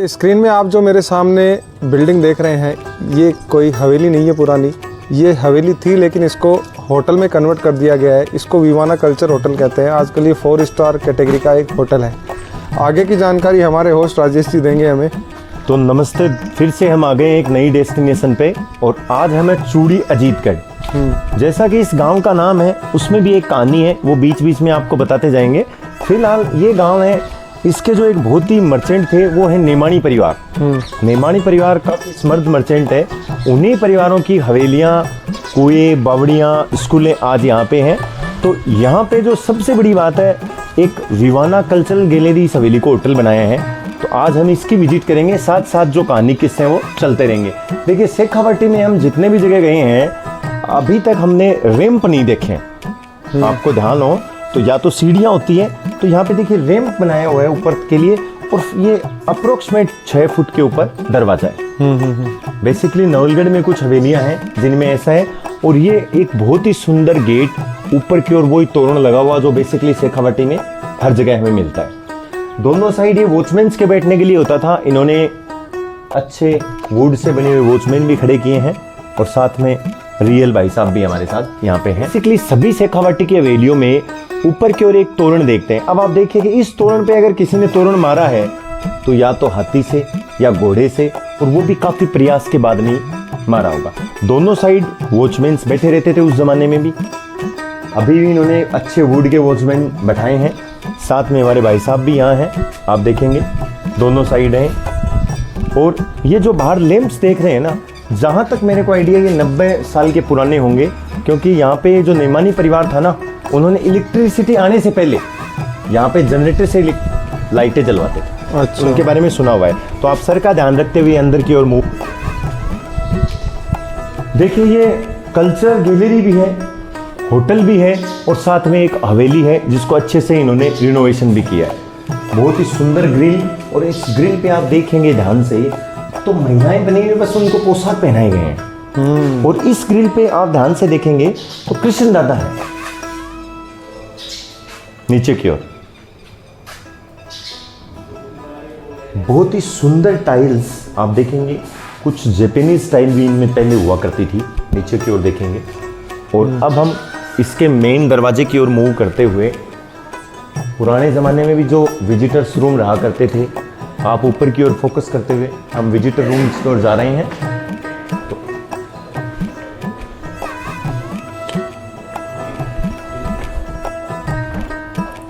ये स्क्रीन में आप जो मेरे सामने बिल्डिंग देख रहे हैं, ये कोई हवेली नहीं है पुरानी। ये हवेली थी लेकिन इसको होटल में कन्वर्ट कर दिया गया है। इसको विवाना कल्चर होटल कहते हैं। आजकल ये 4 स्टार कैटेगरी का एक होटल है। आगे की जानकारी हमारे होस्ट राजेश जी देंगे हमें। तो नमस्ते, फिर से हम आ गए एक नई डेस्टिनेशन पे और आज हमें चूड़ी अजीतगढ़। जैसा कि इस गांव का नाम है उसमें भी एक कहानी है, वो बीच बीच में आपको बताते जाएंगे। फिलहाल ये गांव है, इसके जो एक बहुत ही मर्चेंट थे वो है नेमानी परिवार। नेमानी परिवार काफ़ी समृद्ध मर्चेंट है। उन्हीं परिवारों की हवेलियाँ, कुएं, बावड़ियाँ, स्कूलें आज यहाँ पे हैं। तो यहाँ पे जो सबसे बड़ी बात है, एक विवाना कल्चरल गैलरी इस हवेली को होटल बनाया है। तो आज हम इसकी विजिट करेंगे, साथ साथ जो कहानी किस्से हैं वो चलते रहेंगे। देखिए, शेखावाटी में हम जितने भी जगह गए हैं अभी तक हमने रैंप नहीं देखे। आपको ध्यान हो तो या तो सीढ़ियाँ होती है, तो यहाँ पे देखिए रैंप बनाया हुआ है ऊपर के लिए, और ये अप्रोक्सीमेट 6 फुट के ऊपर दरवाजा है। बेसिकली नवलगढ़ में कुछ हवेलियाँ हैं जिनमें ऐसा है, और ये एक बहुत ही सुंदर गेट ऊपर की ओर वही तोरण लगा हुआ जो बेसिकली शेखावाटी में हर जगह हमें मिलता है। दोनों साइड ये वॉचमैन्स के बैठने के लिए होता था। इन्होंने अच्छे वुड से बने हुए वॉचमैन भी खड़े किए हैं, और साथ में रियल भाई साहब भी हमारे साथ यहाँ पे हैं। बेसिकली सभी शेखावाटी की हवेलियों में ऊपर की ओर एक तोरण देखते हैं। अब आप देखिए कि इस तोरण पे अगर किसी ने तोरण मारा है तो या तो हाथी से या घोड़े से, और वो भी काफी प्रयास के बाद नहीं मारा होगा। दोनों साइड वॉचमैन्स बैठे रहते थे उस जमाने में भी। अभी भी इन्होंने अच्छे वुड के वॉचमैन बैठाए हैं। साथ में हमारे भाई साहब भी यहाँ हैं, आप देखेंगे दोनों साइड हैं। और ये जो बाहर लैंप्स देख रहे हैं ना, जहाँ तक मेरे को आइडिया ये 90 साल के पुराने होंगे, क्योंकि यहाँ पे जो नेमानी परिवार था ना, उन्होंने इलेक्ट्रिसिटी आने से पहले यहाँ पे जनरेटर से लाइटें जलवाते थे। अच्छा। उनके बारे में सुना हुआ है। तो आप सर का ध्यान रखते हुए अंदर की ओर मूव। देखिए, ये कल्चर गैलरी भी है, होटल भी है, और साथ में एक हवेली है जिसको अच्छे से इन्होंने रिनोवेशन भी किया है। बहुत ही सुंदर ग्रिल, और इस ग्रिल पे आप देखेंगे ध्यान से तो महिलाएं बनी हुई, बस उनको पोशाक पहनाए गए हैं। और इस ग्रिल पे आप ध्यान से देखेंगे तो कृष्ण दादा है नीचे की ओर। बहुत ही सुंदर टाइल्स आप देखेंगे, कुछ जापानीज टाइल भी इनमें पहले हुआ करती थी, नीचे की ओर देखेंगे। और अब हम इसके मेन दरवाजे की ओर मूव करते हुए, पुराने ज़माने में भी जो विजिटर्स रूम रहा करते थे, आप ऊपर की ओर फोकस करते हुए हम विजिटर रूम्स की ओर जा रहे हैं।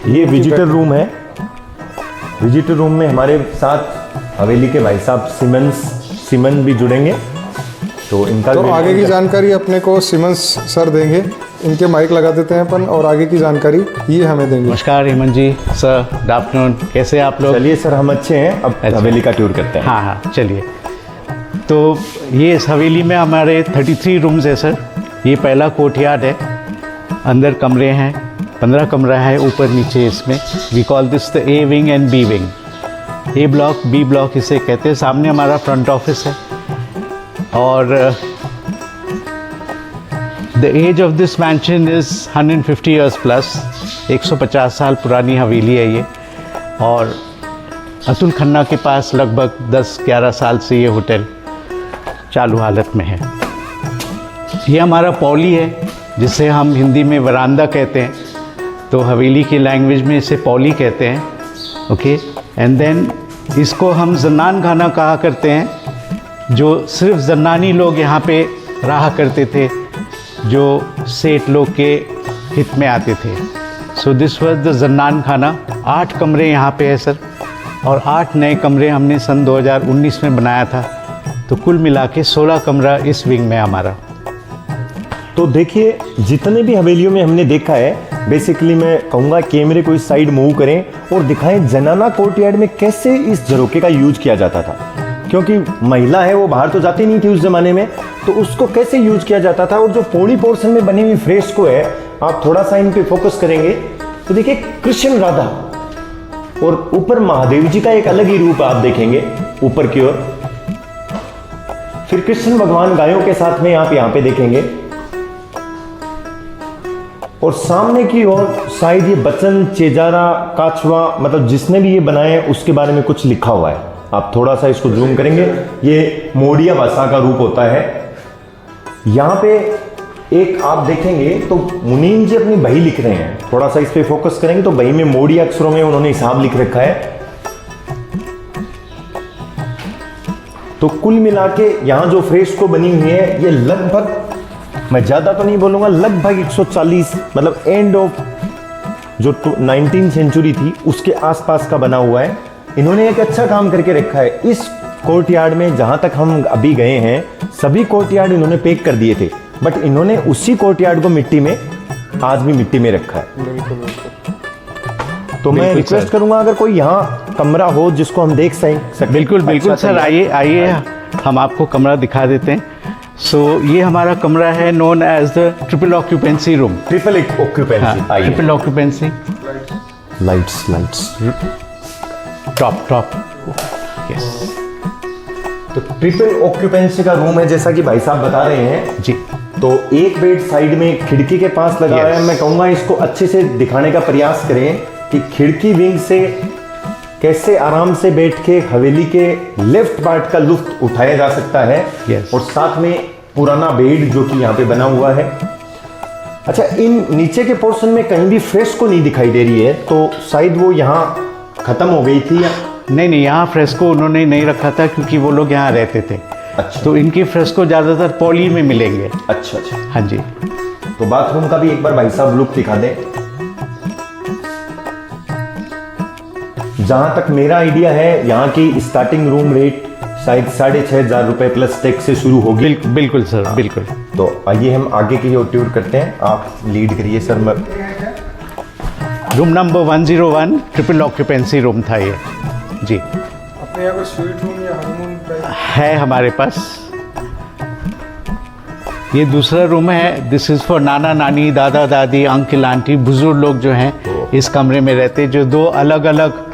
ये विजिटर रूम है। विजिटर रूम में हमारे साथ हवेली के भाई साहब सिमन भी जुड़ेंगे। तो इनका तो आगे की जानकारी अपने को सिमन सर देंगे। इनके माइक लगा देते हैं अपन, और आगे की जानकारी ये हमें देंगे। नमस्कार हेमंत जी, सर गुड आफ्टरनून, कैसे आप लोग? चलिए सर, हम अच्छे हैं। अब अच्छा। हवेली का टूर करते हैं। हाँ, चलिए। तो ये इस हवेली में हमारे 33 रूम्स है सर। ये पहला कोर्टयार्ड है, अंदर कमरे हैं, 15 कमरा है ऊपर नीचे इसमें। We call this the A wing and B wing. A block, B block इसे कहते हैं। सामने हमारा फ्रंट ऑफिस है, और the age of this mansion is 150 years plus. 150 साल पुरानी हवेली है ये। और अतुल खन्ना के पास लगभग 10-11 साल से ये होटल चालू हालत में है। ये हमारा पौली है, जिसे हम हिंदी में वरांदा कहते हैं, तो हवेली की लैंग्वेज में इसे पौली कहते हैं। ओके, एंड देन इसको हम जन्नान खाना कहा करते हैं, जो सिर्फ जन्नानी लोग यहाँ पे रहा करते थे, जो सेठ लोग के हित में आते थे। सो दिस वाज द जन्नान खाना। 8 कमरे यहाँ पे है सर, और 8 नए कमरे हमने सन 2019 में बनाया था। तो कुल मिला के 16 कमरा इस विंग में हमारा। तो देखिए, जितने भी हवेलियों में हमने देखा है, बेसिकली मैं कहूँगा कैमरे को इस साइड मूव करें और दिखाएं जनाना कोर्टयार्ड में कैसे इस झरोके का यूज किया जाता था। क्योंकि महिला है वो बाहर तो जाती नहीं थी उस जमाने में, तो उसको कैसे यूज किया जाता था। और जो पौड़ी पोर्शन में बनी हुई फ्रेस्को है, आप थोड़ा सा इन पे फोकस करेंगे तो देखिए कृष्ण राधा, और ऊपर महादेव जी का एक अलग ही रूप आप देखेंगे ऊपर की ओर। फिर कृष्ण भगवान गायों के साथ में आप यहाँ पे देखेंगे, और सामने की ओर शायद ये बचन चेजारा काछवा, मतलब जिसने भी ये बनाए उसके बारे में कुछ लिखा हुआ है। आप थोड़ा सा इसको जूम करेंगे, ये मोड़िया भाषा का रूप होता है। यहाँ पे एक आप देखेंगे तो मुनीम जी अपनी बही लिख रहे हैं, थोड़ा सा इस पे फोकस करेंगे तो बही में मोड़िया अक्षरों में उन्होंने हिसाब लिख रखा है। तो कुल मिला के यहाँ जो फ्रेस्को बनी हुई है ये लगभग, मैं ज्यादा तो नहीं बोलूंगा, लगभग 140 मतलब एंड ऑफ जो 19th सेंचुरी थी उसके आसपास का बना हुआ है। इन्होंने एक अच्छा काम करके रखा है। इस कोर्टयार्ड में जहां तक हम अभी गए हैं सभी कोर्टयार्ड इन्होंने पेक कर दिए थे, बट इन्होंने उसी कोर्टयार्ड को मिट्टी में, आज भी मिट्टी में रखा है। बिल्कुल बिल्कुल। तो मैं रिक्वेस्ट करूंगा अगर कोई यहाँ कमरा हो जिसको हम देख सकें। बिल्कुल बिल्कुल अच्छा सर, आइए आइए हम आपको कमरा दिखा देते हैं। सो ये हमारा कमरा है known as the triple occupancy room. Triple occupancy, आइए। Triple occupancy, lights top yes. तो ट्रिपल ऑक्यूपेंसी का रूम है जैसा कि भाई साहब बता रहे हैं जी। तो एक बेड साइड में खिड़की के पास लगा Yes. है। मैं कहूंगा इसको अच्छे से दिखाने का प्रयास करें कि खिड़की विंग से कैसे आराम से बैठ के हवेली के लेफ्ट पार्ट का लुत्फ उठाया जा सकता है। Yes. और साथ में पुराना बेड जो कि यहाँ पे बना हुआ है। अच्छा, इन नीचे के पोर्शन में कहीं भी फ्रेस्को नहीं दिखाई दे रही है, तो शायद वो यहाँ खत्म हो गई थी या नहीं, यहाँ फ्रेस्को उन्होंने नहीं रखा था क्योंकि वो लोग यहाँ रहते थे। अच्छा। तो इनकी फ्रेस्को ज़्यादातर पॉली में मिलेंगे। अच्छा। हाँ जी। तो बाथरूम का भी एक बार भाई साहब लुक दिखा दें। जहां तक मेरा आइडिया है यहाँ की स्टार्टिंग रूम रेट शायद 6,500 रुपए प्लस टैक्स से शुरू होगी। बिल्कुल सर, बिल्कुल। तो आइए हम आगे की ओर टूर करते हैं, आप लीड करिए sir. Room number 101 triple occupancy room था ये जी। अपने यहाँ पर स्वीट रूम या हनीमून है हमारे पास। ये दूसरा रूम है। दिस इज़ फॉर नाना नानी, दादा दादी, अंकल आंटी, बुजुर्ग लोग जो हैं इस कमरे में रहते, जो दो अलग अलग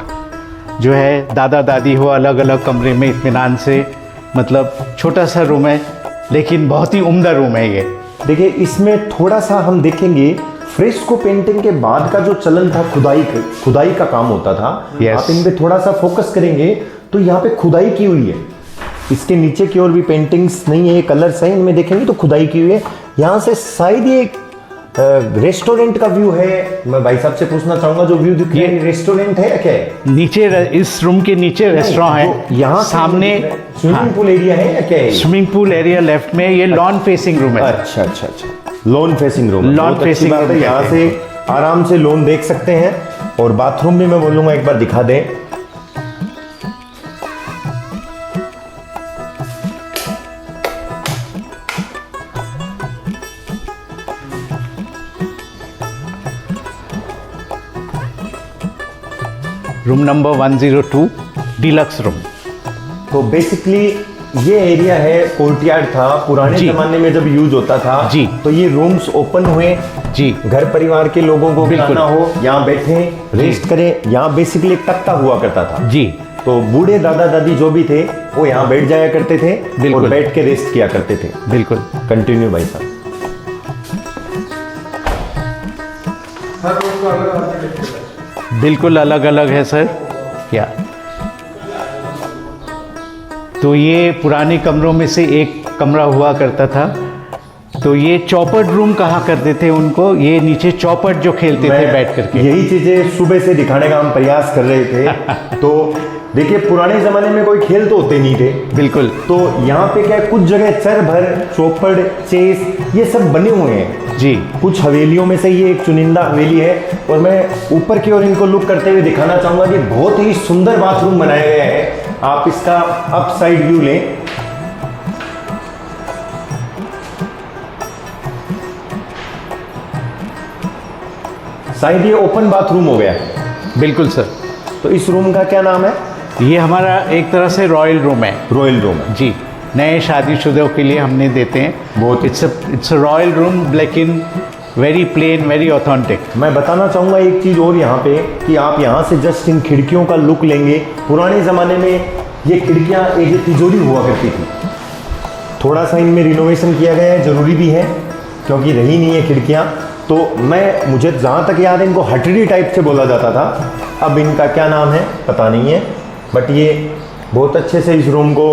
जो है दादा दादी हो अलग अलग कमरे में इत्मीनान से, मतलब छोटा सा रूम है लेकिन बहुत ही उम्दा रूम है ये। देखिए इसमें थोड़ा सा हम देखेंगे फ्रेस्को पेंटिंग के बाद का जो चलन था, खुदाई का काम होता था। Yes. आप इन पे थोड़ा सा फोकस करेंगे तो यहाँ पे खुदाई की हुई है। इसके नीचे की ओर भी पेंटिंग्स नहीं है, कलर्स हैं, इनमें देखेंगे तो खुदाई की हुई है। यहाँ से शायद ये रेस्टोरेंट का व्यू है। मैं भाई साहब से पूछना चाहूंगा, जो व्यू दिख रहा है, रेस्टोरेंट है या क्या है? नीचे इस रूम के नीचे रेस्टोरेंट है। यहाँ सामने स्विमिंग पूल एरिया है या क्या है? स्विमिंग पूल एरिया लेफ्ट में, ये लॉन फेसिंग रूम है। अच्छा। Lawn facing room, lawn facing room है। यहाँ से आराम से लॉन देख सकते हैं। और बाथरूम भी मैं बोलूंगा एक बार दिखा दें। Room number 102 deluxe room. तो बेसिकली ये एरिया है, कोर्टयार्ड था पुराने जी। जमाने में जब यूज होता था जी। तो ये रूम्स ओपन हुए जी। घर परिवार के लोगों को बिल्कुल। खाना हो, यहाँ बैठे रेस्ट करें। यहाँ बेसिकली एक तख्ता हुआ करता था जी। तो बूढ़े दादा दादी जो भी थे वो यहाँ बैठ जाया करते थे बिल्कुल। और बैठ के रेस्ट किया करते थे। बिल्कुल। कंटिन्यू भाई साहब। हर रूम का अलग आर्किटेक्चर है। बिल्कुल अलग अलग है सर। क्या तो ये पुराने कमरों में से एक कमरा हुआ करता था। तो ये चौपट रूम कहा करते थे उनको। ये नीचे चौपट जो खेलते थे बैठ करके। यही चीजें सुबह से दिखाने का हम प्रयास कर रहे थे। तो देखिए पुराने जमाने में कोई खेल तो होते नहीं थे। बिल्कुल। तो यहाँ पे क्या है, कुछ जगह चर भर चौपड़ चेस ये सब बने हुए हैं जी। कुछ हवेलियों में से ये एक चुनिंदा हवेली है। और मैं ऊपर की ओर इनको लुक करते हुए दिखाना चाहूंगा कि बहुत ही सुंदर बाथरूम बनाया गया है। आप इसका अप साइड व्यू लें। शायद ये ओपन बाथरूम हो गया। बिल्कुल सर। तो इस रूम का क्या नाम है? ये हमारा एक तरह से रॉयल रूम है। रॉयल रूम है जी। नए शादीशुदा के लिए हमने देते हैं। बहुत इट्स अ रॉयल रूम लेकिन वेरी प्लेन, वेरी ऑथेंटिक। मैं बताना चाहूँगा एक चीज़ और यहाँ पे कि आप यहाँ से जस्ट इन खिड़कियों का लुक लेंगे। पुराने ज़माने में ये खिड़कियाँ एक तिजोरी हुआ करती थी। थोड़ा सा इनमें रिनोवेशन किया गया है, ज़रूरी भी है क्योंकि रही नहीं है खिड़कियाँ। तो मुझे जहाँ तक याद है इनको हटड़ी टाइप से बोला जाता था। अब इनका क्या नाम है पता नहीं है, बट ये बहुत अच्छे से इस रूम को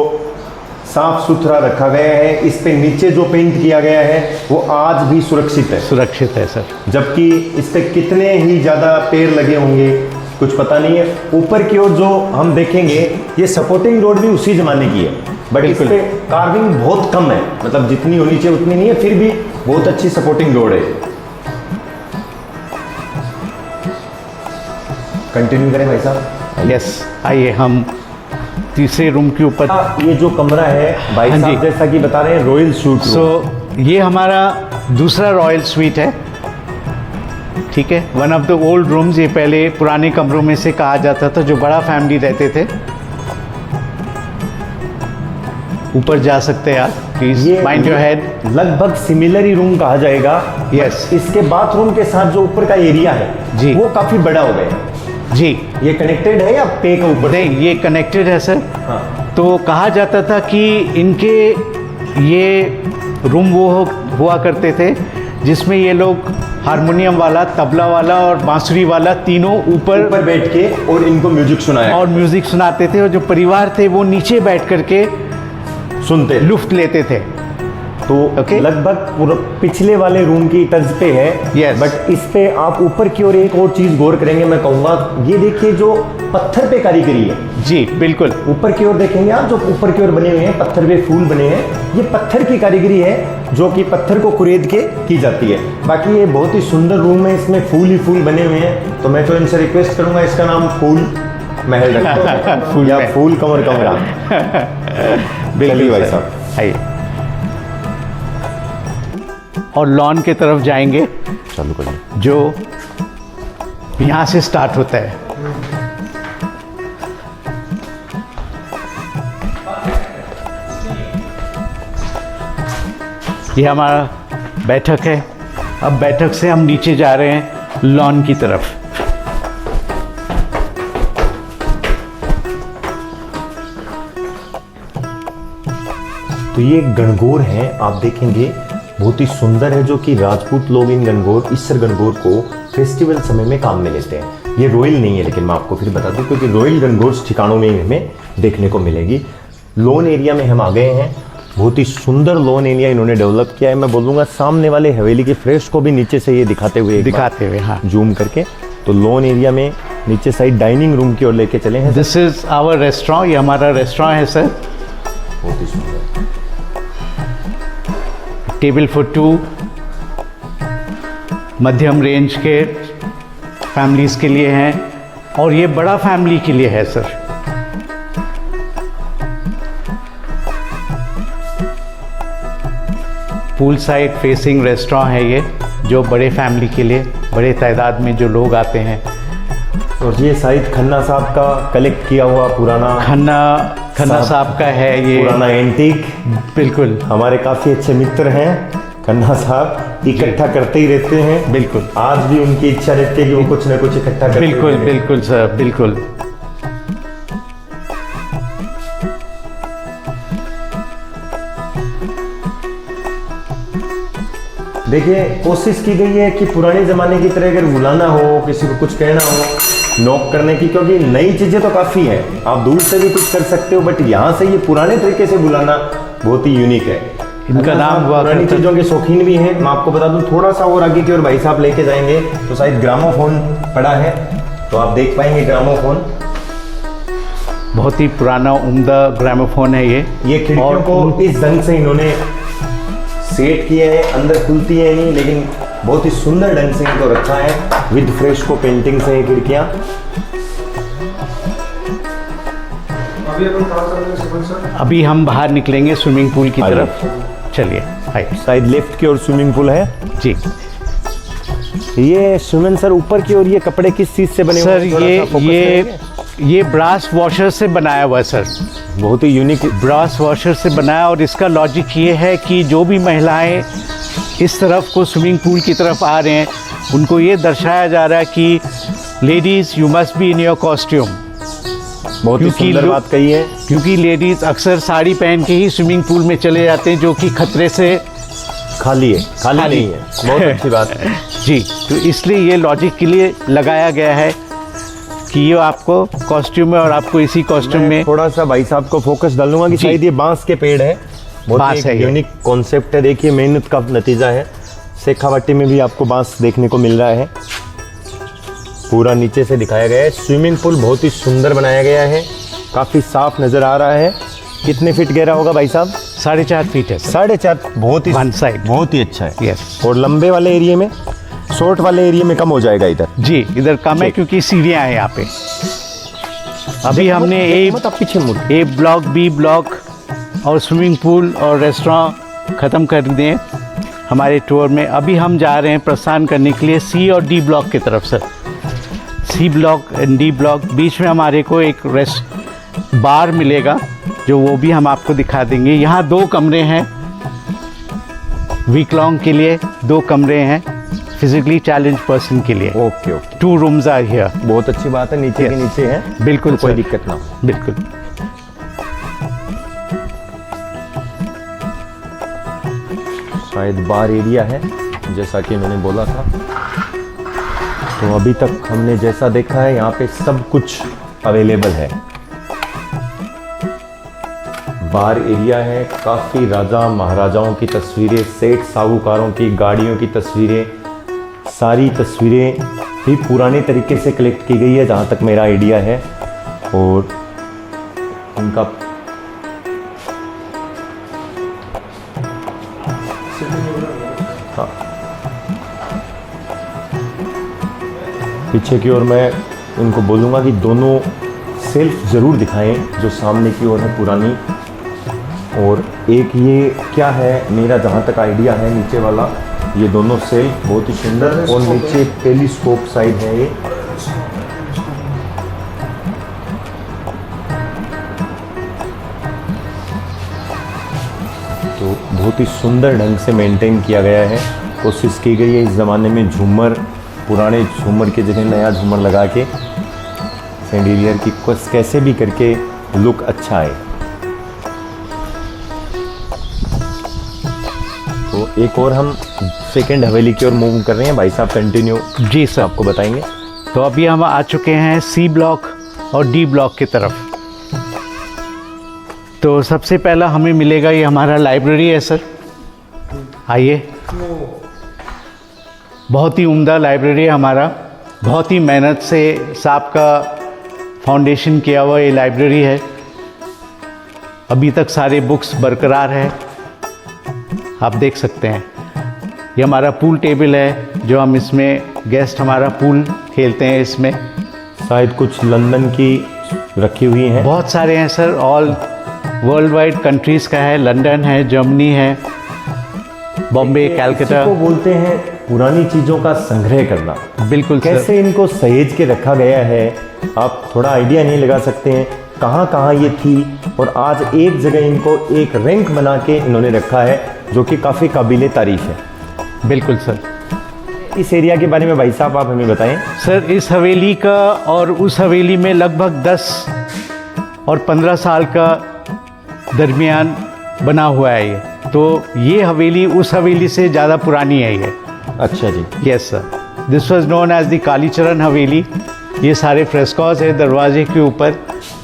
साफ सुथरा रखा गया है। इस पे नीचे जो पेंट किया गया है वो आज भी सुरक्षित है। सुरक्षित है सर। जबकि इस पे कितने ही ज़्यादा पेड़ लगे होंगे कुछ पता नहीं है। ऊपर की ओर जो हम देखेंगे ये सपोर्टिंग रोड भी उसी ज़माने की है, बट इस पे कार्विंग बहुत कम है, मतलब जितनी होनी चाहिए उतनी नहीं है, फिर भी बहुत अच्छी सपोर्टिंग रोड है। कंटिन्यू करें भाई साहब। यस, आइए हम तीसरे रूम के ऊपर। ये जो कमरा है भाई हाँ जी। साहब जैसा कि बता रहे हैं रॉयल सूट। ये हमारा दूसरा रॉयल स्वीट है, ठीक है। One of the old rooms, ये पहले पुराने कमरों में से कहा जाता था, जो बड़ा फैमिली रहते थे। ऊपर जा सकते हैं आप, प्लीज माइंड योर हेड। लगभग सिमिलर ही रूम कहा जाएगा। यस। इसके बाथरूम के साथ जो ऊपर का एरिया है जी, वो काफी बड़ा हो गया है। जी, ये कनेक्टेड है या पे का ऊपर? नहीं, ये कनेक्टेड है सर। हाँ। तो कहा जाता था कि इनके ये रूम वो हुआ करते थे जिसमें ये लोग हारमोनियम वाला, तबला वाला और बांसुरी वाला तीनों ऊपर बैठ के और इनको म्यूजिक सुनाया और म्यूजिक सुनाते थे, और जो परिवार थे वो नीचे बैठ करके सुनते लुफ्त लेते थे। तो लगभग पूरा पिछले वाले रूम की तर्ज पे है। Yes. बट इस पे आप ऊपर की ओर एक और चीज गौर करेंगे, मैं कहूँगा ये देखिए जो पत्थर पे कारीगरी है। जी बिल्कुल। ऊपर की ओर देखेंगे आप, जो ऊपर की ओर बने हुए हैं पत्थर पे फूल बने हैं, ये पत्थर की कारीगरी है जो कि पत्थर को कुरेद के की जाती है। बाकी ये बहुत ही सुंदर रूम है, इसमें फूल ही फूल बने हुए हैं। तो मैं तो इनसे रिक्वेस्ट करूंगा इसका नाम फूल महल रख दो या फूल कमर कमरा। बिल्कुल भाई सर। साहब आइए, और लॉन के तरफ जाएंगे, चालू करिए। जो यहाँ से स्टार्ट होता है। ये हमारा बैठक है। अब बैठक से हम नीचे जा रहे हैं लॉन की तरफ। तो ये गणगौर है, आप देखेंगे बहुत ही सुंदर है, जो कि राजपूत लोग इन गणगौर, इसर गणगौर को फेस्टिवल समय में काम में लेते हैं। ये रॉयल नहीं है, लेकिन मैं आपको फिर बता दूं, क्योंकि रॉयल गणगौर ठिकानों में हमें देखने को मिलेगी। लॉन एरिया में हम आ गए हैं, बहुत ही सुंदर लॉन एरिया इन्होंने डेवलप किया है। मैं बोलूँगा सामने वाले हवेली के फ्रेश को भी नीचे से ये दिखाते हुए हाँ, जूम करके। तो लॉन एरिया में नीचे साइड डाइनिंग रूम की ओर लेके चले हैं। दिस इज आवर रेस्टोरेंट, ये हमारा रेस्टोरेंट है सर। बहुत ही सुंदर। टेबल फॉर 2 मध्यम रेंज के फैमिलीज़ के लिए हैं, और ये बड़ा फैमिली के लिए है sir. Pool side facing restaurant है ये, जो बड़े फैमिली के लिए, बड़े तादाद में जो लोग आते हैं। और ये शायद खन्ना साहब का कलेक्ट किया हुआ पुराना खन्ना साहब का है ये पुराना एंटीक। बिल्कुल, हमारे काफ़ी अच्छे मित्र हैं खन्ना साहब, इकट्ठा करते ही रहते हैं। बिल्कुल, आज भी उनकी इच्छा रहती है कि वो कुछ ना कुछ इकट्ठा करते बिल्कुल रहें। बिल्कुल सर, बिल्कुल। देखिए कोशिश की गई है कि पुराने ज़माने की तरह अगर बुलाना हो, किसी को कुछ कहना हो, नॉक करने की, क्योंकि नई चीज़ें तो काफ़ी हैं, आप दूर से भी कुछ कर सकते हो, बट यहाँ से ये पुराने तरीके से बुलाना बहुत ही यूनिक है। इनका नाम हुआ पुरानी चीज़ों के शौकीन भी हैं। मैं आपको बता दूं, थोड़ा सा और आगे की ओर भाई साहब लेके जाएंगे तो शायद ग्रामोफोन पड़ा है, तो आप देख पाएंगे ग्रामोफोन। बहुत ही पुराना उम्दा ग्रामोफोन है ये। खिड़कियों को इस ढंग से इन्होंने सेट किए हैं, अंदर खुलती है नहीं, लेकिन बहुत ही सुंदर ढंग से इनको रखा है विद फ्रेस्को पेंटिंग से ये खिड़कियाँ। अभी हम बाहर निकलेंगे स्विमिंग पूल की तरफ। चलिए, आइए। शायद लेफ्ट की ओर स्विमिंग पूल है जी। ये सुमन सर, ऊपर की ओर ये कपड़े किस चीज़ से बने हुए सर? हैं? थोड़ा सा फोकस करेंगे। ये ब्रास वॉशर से बनाया हुआ है सर, बहुत ही यूनिक ब्रास वॉशर से बनाया। और इसका लॉजिक ये है कि जो भी महिलाएं इस तरफ को स्विमिंग पूल की तरफ आ रहे हैं, उनको ये दर्शाया जा रहा है कि ladies you must be in your costume. बहुत ही सुंदर बात कही है, क्योंकि लेडीज़ अक्सर साड़ी पहन के ही स्विमिंग पूल में चले जाते हैं, जो कि खतरे से खाली नहीं है। बहुत अच्छी बात है जी। तो इसलिए ये लॉजिक के लिए लगाया गया है कि ये आपको कॉस्ट्यूम में और आपको इसी कॉस्ट्यूम में थोड़ा सा भाई साहब को फोकस डालूंगा कि जी। शायद ये बांस के पेड़ है, बांस बहुत है ही ये। यूनिक कॉन्सेप्ट है। देखिए मेहनत का नतीजा है। शेखावाटी में भी आपको बांस देखने को मिल रहा है। पूरा नीचे से दिखाया गया है। स्विमिंग पूल बहुत ही सुंदर बनाया गया है, काफ़ी साफ नज़र आ रहा है। कितने फीट गहरा होगा भाई साहब? 4.5 फीट है सर। 4.5, बहुत ही One side। बहुत ही अच्छा है। यस और लंबे वाले एरिया में, शॉर्ट वाले एरिया में कम हो जाएगा इधर। जी, इधर कम है क्योंकि सीढ़ियाँ हैं यहाँ पे। अभी हमने मत आप पीछे मुड़। ए ब्लॉक, बी ब्लॉक और स्विमिंग पूल और रेस्टोरेंट ख़त्म कर दिए हमारे टूर में। अभी हम जा रहे हैं प्रस्थान करने के लिए सी और डी ब्लॉक की तरफ sir. C block and D block, बीच में हमारे को एक रेस्ट बार मिलेगा, जो वो भी हम आपको दिखा देंगे। यहाँ 2 कमरे हैं विकलांग के लिए, 2 कमरे हैं फिजिकली चैलेंज पर्सन के लिए। Okay okay, 2 rooms are here. बहुत अच्छी बात है। नीचे के Yes। नीचे है, बिल्कुल तो कोई सर। दिक्कत ना हो। बिल्कुल। शायद बार एरिया है, जैसा कि मैंने बोला था। तो अभी तक हमने जैसा देखा है, यहाँ पे सब कुछ अवेलेबल है। बार एरिया है, काफ़ी राजा महाराजाओं की तस्वीरें, सेठ साहूकारों की गाड़ियों की तस्वीरें, सारी तस्वीरें भी पुराने तरीके से कलेक्ट की गई है, जहाँ तक मेरा आइडिया है। और उनका हाँ, पीछे की ओर मैं इनको बोलूँगा कि दोनों सेल्फ ज़रूर दिखाएं, जो सामने की ओर है पुरानी। और एक ये क्या है, मेरा जहाँ तक आइडिया है, नीचे वाला ये दोनों सेल्फ बहुत ही सुंदर, और नीचे टेलीस्कोप साइड है ये। तो बहुत ही सुंदर ढंग से मेंटेन किया गया है। कोशिश की गई है इस ज़माने में झूमर, पुराने झूमर के जगह नया झूमर लगा के सैंडिलियर की कैसे भी करके लुक अच्छा आए। तो एक और हम सेकंड हवेली की ओर मूव कर रहे हैं। भाई साहब कंटिन्यू जी सर। आपको बताएंगे। तो अभी हम आ चुके हैं सी ब्लॉक और डी ब्लॉक की तरफ। तो सबसे पहला हमें मिलेगा, ये हमारा लाइब्रेरी है सर। आइए, बहुत ही उम्दा लाइब्रेरी है हमारा। बहुत ही मेहनत से साहब का फाउंडेशन किया हुआ ये लाइब्रेरी है। अभी तक सारे बुक्स बरकरार है, आप देख सकते हैं। ये हमारा पूल टेबल है, जो हम इसमें गेस्ट हमारा पूल खेलते हैं इसमें। शायद कुछ लंदन की रखी हुई हैं। बहुत सारे हैं sir, all world wide countries का है। लंदन है, जर्मनी है, बॉम्बे, कैलकाटा। को बोलते हैं पुरानी चीज़ों का संग्रह करना। बिल्कुल सर। कैसे इनको सहेज के रखा गया है, आप थोड़ा आइडिया नहीं लगा सकते हैं कहाँ कहाँ ये थी। और आज एक जगह इनको एक रैंक बना के इन्होंने रखा है, जो कि काफ़ी काबिले तारीफ है। बिल्कुल सर। इस एरिया के बारे में भाई साहब आप हमें बताएं। सर, इस हवेली का और उस हवेली में लगभग 10 और 15 साल का दरमियान बना हुआ है ये। तो ये हवेली उस हवेली से ज़्यादा पुरानी है ये। अच्छा जी। Yes sir. This was known as the Kalicharan haveli. ये सारे फ्रेस्कोस है दरवाजे के ऊपर,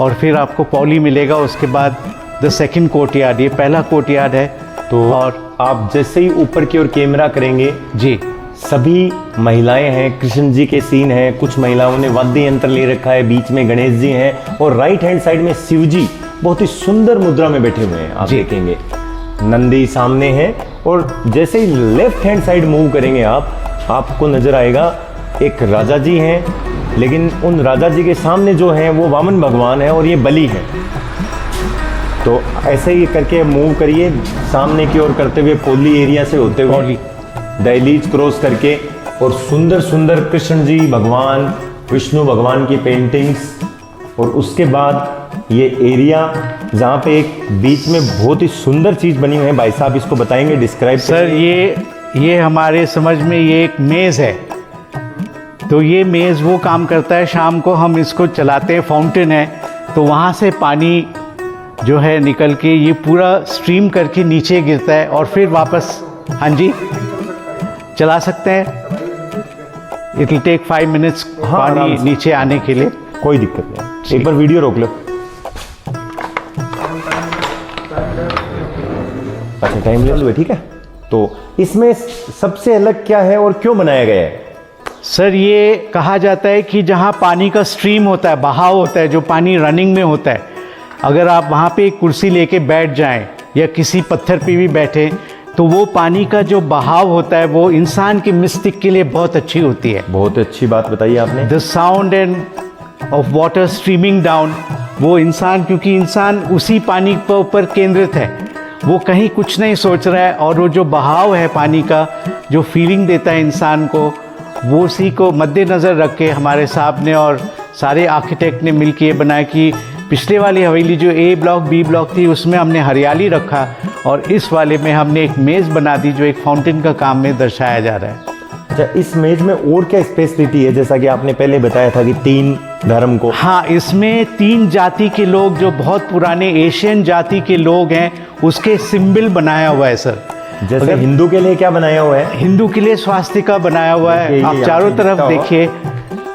और फिर आपको पौली मिलेगा। उसके बाद द सेकंड कोर्टयार्ड, ये पहला कोर्टयार्ड है। तो और आप जैसे ही ऊपर की ओर कैमरा करेंगे, जी, सभी महिलाएं हैं, कृष्ण जी के सीन हैं, कुछ महिलाओं ने वाद्य यंत्र ले रखा है, बीच में गणेश जी हैं, और राइट हैंड साइड में शिव जी बहुत ही सुंदर मुद्रा में बैठे हुए हैं। आप जी। देखेंगे नंदी सामने है। और जैसे ही लेफ्ट हैंड साइड मूव करेंगे आपको नजर आएगा एक राजा जी हैं, लेकिन उन राजा जी के सामने जो हैं वो वामन भगवान है और ये बलि है। तो ऐसे ही करके मूव करिए सामने की ओर करते हुए, पौली एरिया से होते हुए पौली। दहलीज क्रॉस करके, और सुंदर सुंदर कृष्ण जी भगवान, विष्णु भगवान की पेंटिंग्स। और उसके बाद ये एरिया जहाँ पे एक बीच में बहुत ही सुंदर चीज़ बनी हुई है। भाई साहब इसको बताएंगे, डिस्क्राइब सर। ये हमारे समझ में ये एक मेज़ है। तो ये मेज़ वो काम करता है, शाम को हम इसको चलाते हैं, फाउंटेन है, तो वहाँ से पानी जो है निकल के ये पूरा स्ट्रीम करके नीचे गिरता है और फिर वापस, हाँ जी, चला सकते हैं। इट विल टेक 5 मिनट्स हाँ, आराम पानी से। नीचे आने के लिए। कोई दिक्कत नहीं, एक बार वीडियो रोक लो। अच्छा टाइम ले लो, ठीक है। तो इसमें सबसे अलग क्या है और क्यों बनाया गया है? सर ये कहा जाता है कि जहाँ पानी का स्ट्रीम होता है, बहाव होता है, जो पानी रनिंग में होता है, अगर आप वहाँ पे एक कुर्सी लेके बैठ जाएं या किसी पत्थर पे भी बैठे तो वो पानी का जो बहाव होता है वो इंसान के मस्तिष्क के लिए बहुत अच्छी होती है। बहुत अच्छी बात बताई आपने। The sound end of water streaming down, वो इंसान, क्योंकि इंसान उसी पानी पर ऊपर केंद्रित है, वो कहीं कुछ नहीं सोच रहा है, और वो जो बहाव है पानी का, जो फीलिंग देता है इंसान को, वो उसी को मद्देनज़र रख के हमारे साहब ने और सारे आर्किटेक्ट ने मिलकर ये बनाया कि पिछले वाली हवेली जो ए ब्लॉक बी ब्लॉक थी उसमें हमने हरियाली रखा, और इस वाले में हमने एक मेज़ बना दी जो एक फाउंटेन का काम में दर्शाया जा रहा है। अच्छा, इस मेज में और क्या स्पेशलिटी है? जैसा कि आपने पहले बताया था कि 3 धर्म को। हाँ, इसमें 3 जाति के लोग, जो बहुत पुराने एशियन जाति के लोग हैं, उसके सिंबल बनाया हुआ है सर। जैसे हिंदू के लिए क्या बनाया हुआ है? हिंदू के लिए स्वास्तिका बनाया हुआ है। ये आप यहाँ चारों पे तरफ दिखता देखिए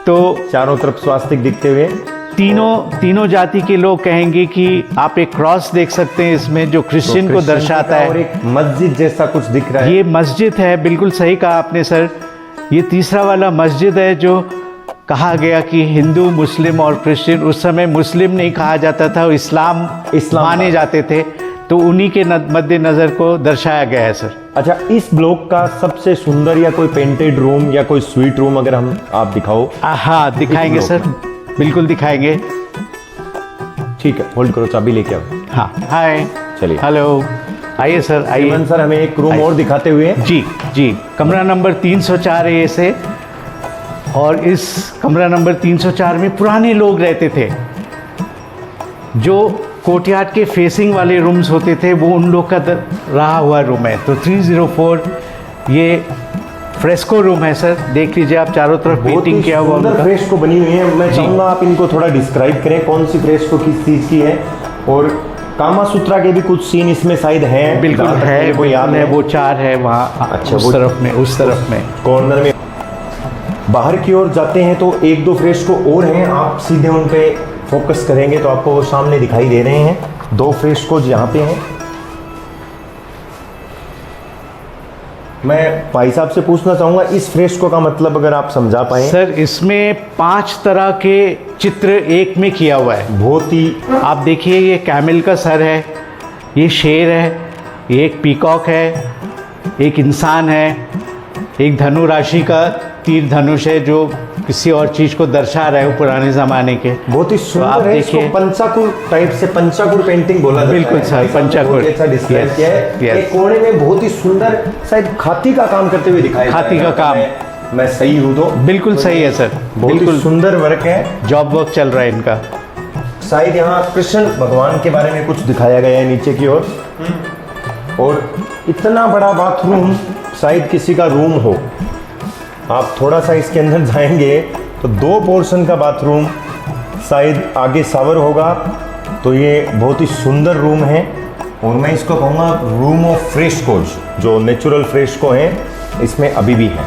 तो चारों तरफ स्वास्तिक दिखते हुए तीनों जाति के लोग कहेंगे कि आप एक क्रॉस देख सकते हैं इसमें, जो क्रिश्चियन को दर्शाता है। और एक मस्जिद जैसा कुछ दिख रहा है। ये मस्जिद है, बिल्कुल सही कहा आपने सर। ये तीसरा वाला मस्जिद है जो कहा गया कि हिंदू, मुस्लिम और क्रिश्चियन, उस समय मुस्लिम नहीं कहा जाता था, इस्लाम माने जाते थे, तो उन्हीं के मद्देनज़र को दर्शाया गया है सर। अच्छा, इस ब्लॉक का सबसे सुंदर या कोई पेंटेड रूम या कोई स्वीट रूम अगर आप दिखाओ। हाँ, दिखाएंगे सर, बिल्कुल दिखाएंगे। ठीक है, होल्ड करो, चाबी लेके आओ। हाँ, हाय, चलिए, हेलो, आइए सर, आइए। हेमंत सर, हमें एक रूम और दिखाते हुए। जी जी, कमरा नंबर 304 है ये से, और इस कमरा नंबर 304 में पुराने लोग रहते थे। जो कोर्टयार्ड के फेसिंग वाले रूम्स होते थे वो उन लोग का रहा हुआ रूम है। तो 304 ये फ्रेस्को रूम है सर, देख लीजिए आप, चारों तरफ पेंटिंग किया हुआ उनका। फ्रेस्को बनी हुई है। मैं चाहूँगा आप इनको थोड़ा डिस्क्राइब करें, कौन सी फ्रेस्को किस चीज़ की है, और कामा सूत्रा के भी कुछ सीन इसमें शायद हैं। बिल्कुल है, कोई याद है? वो 4 है वहाँ। अच्छा, उस तरफ में, उस तरफ में कॉर्नर में। बाहर की ओर जाते हैं तो 1-2 फ्रेस्को और हैं, आप सीधे उन पे फोकस करेंगे तो आपको वो सामने दिखाई दे रहे हैं। 2 फ्रेस्को यहाँ पे हैं। मैं भाई साहब से पूछना चाहूँगा, इस फ्रेस्को का मतलब अगर आप समझा पाए। सर, इसमें 5 तरह के चित्र एक में किया हुआ है। बहुत ही, आप देखिए, ये कैमल का सर है, ये शेर है, ये एक पीकॉक है, एक इंसान है, एक धनु राशि का तीर धनुष है जो किसी और चीज़ को दर्शा रहा है पुराने ज़माने के। बहुत ही सुंदर है। इसको पंचाकुर टाइप से, पंचाकुर पेंटिंग बोला जाता है। बिल्कुल सर, पंचाकुर। अच्छा डिस्क्राइब किया है। एक कोने में बहुत ही सुंदर, शायद खाती का काम करते हुए दिखाई, खाती का काम। मैं सही हूँ तो? बिल्कुल सही है सर, बहुत ही सुंदर वर्क है, जॉब वर्क चल रहा है इनका। शायद यहाँ कृष्ण भगवान के बारे में कुछ दिखाया गया है नीचे की ओर। और इतना बड़ा बाथरूम, शायद किसी का रूम हो। आप थोड़ा सा इसके अंदर जाएंगे तो 2 पोर्शन का बाथरूम, शायद आगे शावर होगा। तो ये बहुत ही सुंदर रूम है, और मैं इसको कहूँगा रूम ऑफ फ्रेस्कोज, जो नेचुरल फ्रेस्को हैं इसमें अभी भी है।